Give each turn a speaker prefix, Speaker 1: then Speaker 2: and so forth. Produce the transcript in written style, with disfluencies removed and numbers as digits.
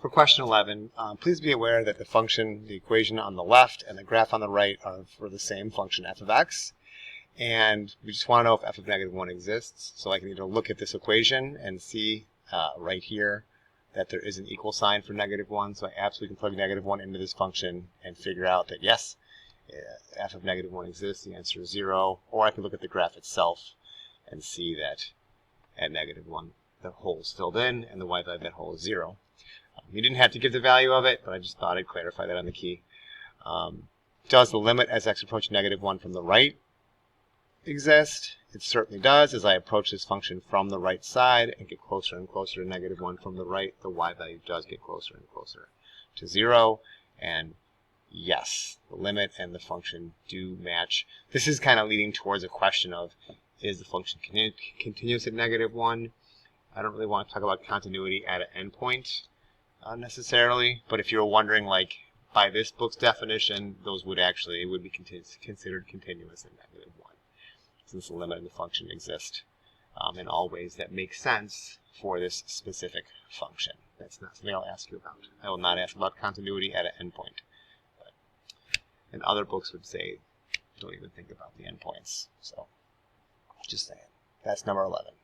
Speaker 1: For question 11, please be aware that the equation on the left and the graph on the right are for the same function f of x. And we just want to know if f of negative 1 exists. So I can either look at this equation and see right here that there is an equal sign for negative 1. So I absolutely can plug negative 1 into this function and figure out that yes, f of negative 1 exists. The answer is 0. Or I can look at the graph itself and see that at negative 1 the hole is filled in and the y value of that hole is 0. You didn't have to give the value of it, but I just thought I'd clarify that on the key. Does the limit as x approaches negative 1 from the right exist? It certainly does. As I approach this function from the right side and get closer and closer to negative 1 from the right, the y value does get closer and closer to 0. And yes, the limit and the function do match. This is kind of leading towards a question of, is the function continuous at negative 1? I don't really want to talk about continuity at an endpoint necessarily, but if you're wondering, like, by this book's definition, those would be considered continuous at negative 1, since the limit and the function exist in all ways that make sense for this specific function. That's not something I'll ask you about. I will not ask about continuity at an endpoint. And other books would say, don't even think about the endpoints. So, just saying. That's number 11.